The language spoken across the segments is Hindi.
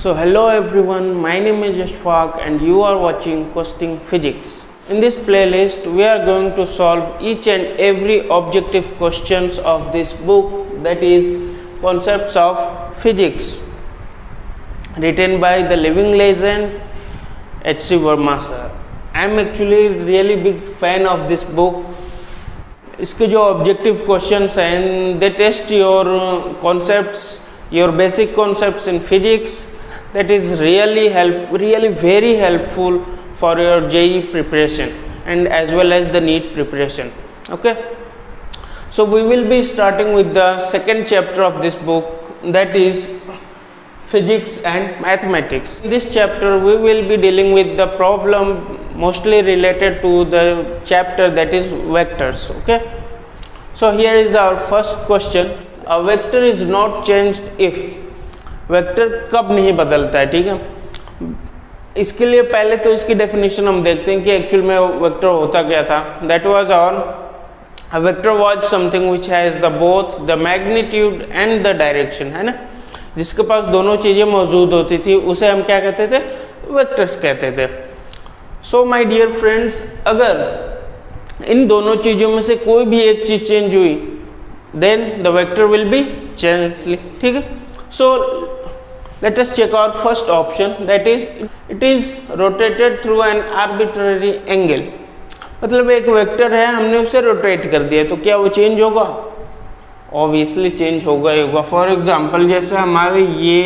So hello everyone, my name is Ashfaq and you are watching Costing Physics. In this playlist we are going to solve each and every objective questions of this book, that is Concepts of Physics, written by the living legend H.C. Verma sir. I am actually really big fan of this book. इसके जो ऑब्जेक्टिव क्वेश्चंस हैं they test your concepts, your basic concepts in physics. That is really very helpful for your JEE preparation and as well as the NEET preparation. Okay, so we will be starting with the second chapter of this book, that is physics and mathematics. In this chapter we will be dealing with the problem mostly related to the chapter, that is vectors. Okay, so here is our first question. A vector is not changed if. Vector कब नहीं बदलता है, ठीक है. इसके लिए पहले तो इसकी डेफिनेशन हम देखते हैं कि एक्चुअल में वेक्टर होता क्या था. That was on a vector was something which has the both the magnitude and the direction, है ना. जिसके पास दोनों चीज़ें मौजूद होती थी उसे हम क्या कहते थे, वेक्टर्स कहते थे. सो माय डियर फ्रेंड्स, अगर इन दोनों चीज़ों में से कोई भी एक चीज़ चेंज हुई then the vector will be change, ठीक है. So let us check our first option, that is it is rotated through an arbitrary angle. मतलब एक वेक्टर है, हमने उसे रोटेट कर दिया, तो क्या वो चेंज होगा? ऑब्वियसली चेंज होगा ही होगा. फॉर एग्जांपल जैसे हमारे ये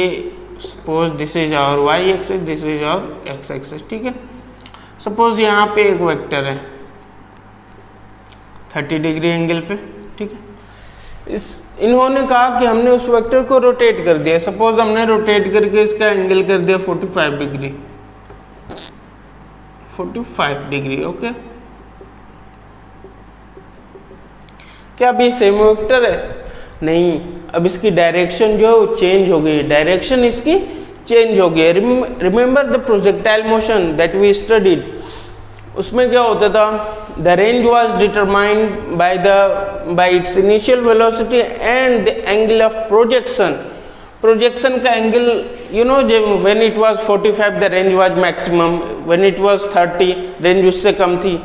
suppose this is our Y axis, this is our X axis, ठीक है. सपोज यहाँ पे एक वेक्टर है 30 डिग्री एंगल पे, ठीक है. इन्होंने कहा कि हमने उस वेक्टर को रोटेट कर दिया. सपोज हमने रोटेट करके इसका एंगल कर दिया 45 डिग्री, 45 डिग्री. ओके, क्या अब ये सेम वेक्टर है? नहीं, अब इसकी डायरेक्शन जो है वो चेंज हो गई. डायरेक्शन इसकी चेंज हो गई. Remember the projectile motion that we studied. उसमें क्या होता था, the range was determined by its initial velocity and the angle of projection. Projection का angle, you know, when it was 45 the range was maximum, when it was 30 range उससे कम थी,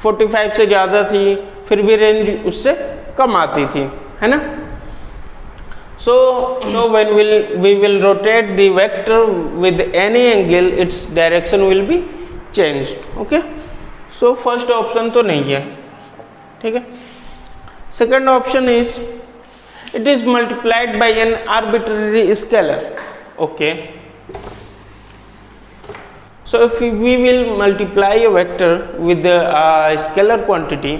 45 से ज़्यादा थी, फिर भी रेंज उससे कम आती थी, है ना. So when we will rotate the vector with any angle, its direction will be changed. Okay, so first option तो नहीं है, ठीक है. Second option is it is multiplied by an arbitrary scalar. Okay, so if we will multiply a vector with a scalar quantity,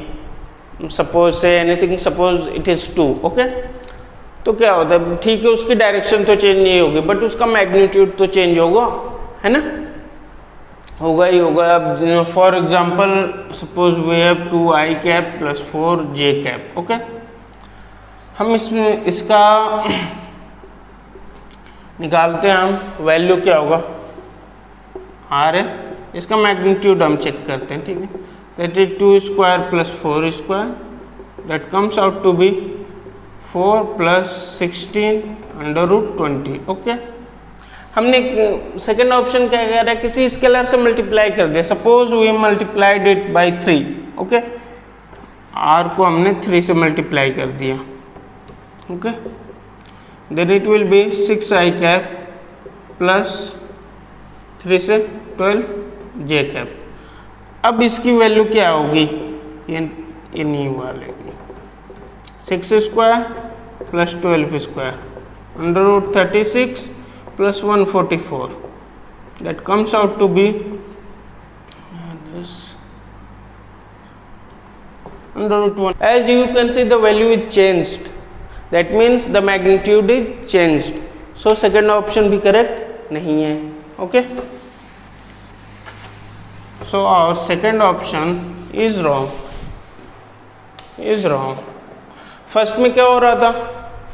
suppose say anything, suppose it is 2. Okay, तो क्या होता है, ठीक है, उसकी डायरेक्शन तो चेंज नहीं होगी बट उसका मैग्नीट्यूड तो चेंज होगा, है ना, होगा ही होगा. अब for example suppose we have 2i cap plus 4j cap. Okay, हम इसमें इसका निकालते हैं. हम वैल्यू क्या होगा, r है, इसका मैग्नीट्यूड हम चेक करते हैं, ठीक है. That is 2 square plus 4 square, that comes out to be 4 plus 16 under root 20. Okay, हमने सेकेंड ऑप्शन क्या कह रहा है, किसी स्केलर से मल्टीप्लाई कर दिया. Suppose we multiplied it by 3. Okay, R को हमने 3 से मल्टीप्लाई कर दिया. Okay, then it will be 6i cap plus 3 से 12j कैप. अब इसकी वैल्यू क्या होगी, ये नहीं वाले 6 square plus 12 square under root 36 plus 144, that comes out to be this under root 1. As you can see, the value is changed, that means the magnitude is changed. So second option भी correct नहीं है. Okay, so our second option is wrong. First में क्या हो रहा था,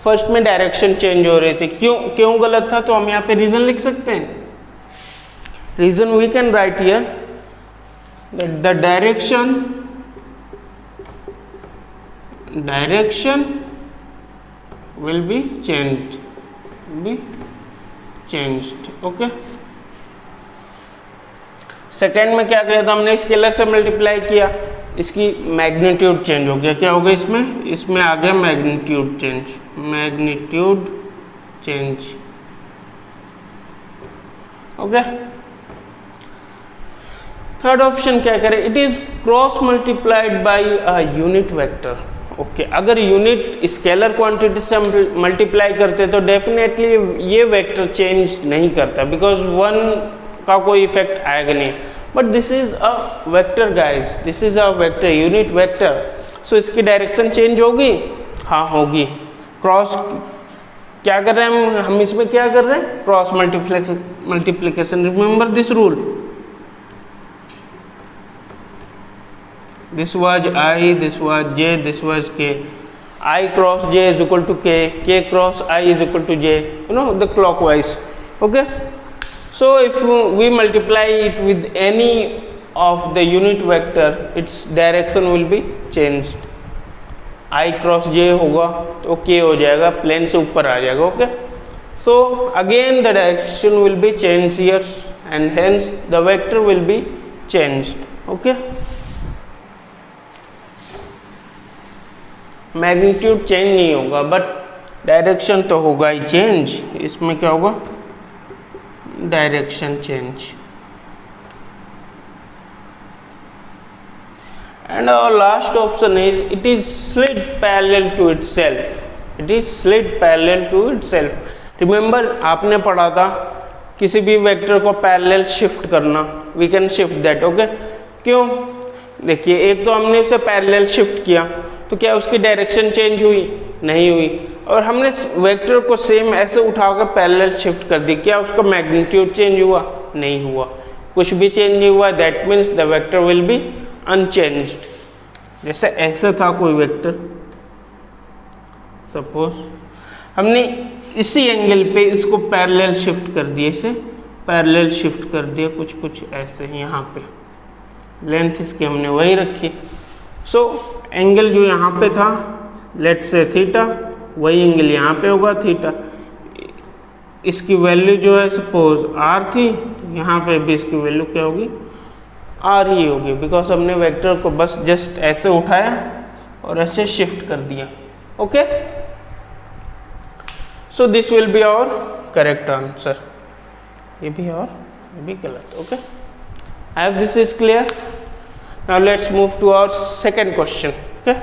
फर्स्ट में डायरेक्शन चेंज हो रही थी. क्यों गलत था, तो हम यहाँ पे रीजन लिख सकते हैं. Reason we can write here that the direction will be changed. Changed. Okay, second में क्या किया था हमने, स्केलर से मल्टीप्लाई किया, इसकी मैग्नीट्यूड चेंज हो गया। क्या हो गया इसमें, इसमें आ गया magnitude change, magnitude change. Okay, third option क्या करें, it is cross multiplied by a unit vector. Okay, अगर यूनिट स्केलर क्वांटिटी से मल्टीप्लाई करते तो डेफिनेटली ये वेक्टर चेंज नहीं करता, बिकॉज वन का कोई इफेक्ट आएगा नहीं। But this is a vector guys, this is a vector, unit vector, so इसकी डायरेक्शन चेंज होगी, हाँ होगी। क्रॉस क्या कर रहे हैं हम इसमें क्या कर रहे हैं, cross multiplication. Remember this rule, this was I, this was J, this was K. I cross J is equal to K, K cross I is equal to J, you know, the clockwise. Okay, so if we multiply it with any of the unit vector, its direction will be changed. I cross J होगा तो K हो जाएगा, प्लेन से ऊपर आ जाएगा। Okay, so again the direction will be changed here and hence the vector will be changed. Okay, magnitude change नहीं होगा बट डायरेक्शन तो होगा ही चेंज। इसमें क्या होगा, direction change. And our last option is it is slid parallel to itself, it is slid parallel to itself. Remember आपने पढ़ा था किसी भी वेक्टर को पैरेलल शिफ्ट करना, we can shift that. Okay, क्यों, देखिए एक तो हमने इसे पैरेलल शिफ्ट किया तो क्या उसकी डायरेक्शन चेंज हुई, नहीं हुई। और हमने वेक्टर को सेम ऐसे उठाकर पैरेलल शिफ्ट कर दी, क्या उसका मैग्नीट्यूड चेंज हुआ, नहीं हुआ, कुछ भी चेंज नहीं हुआ। That means the vector will B unchanged. जैसे ऐसे था कोई वेक्टर, सपोज हमने इसी एंगल पे इसको पैरेलल शिफ्ट कर दिया, इसे पैरेलल शिफ्ट कर दिया कुछ ऐसे यहाँ पे, लेंथ इसकी हमने वही रखी। सो एंगल जो यहाँ पे था लेट्स से थीटा, वही एंगल यहाँ पे होगा थीटा। इसकी वैल्यू जो है सपोज आर थी, यहाँ पे भी इसकी वैल्यू क्या होगी, आर ही होगी, बिकॉज हमने वेक्टर को बस जस्ट ऐसे उठाया और ऐसे शिफ्ट कर दिया। Okay, so this will be our correct answer. ये भी और ये भी गलत। Okay, I hope this is clear. Now let's move to our second question. Okay.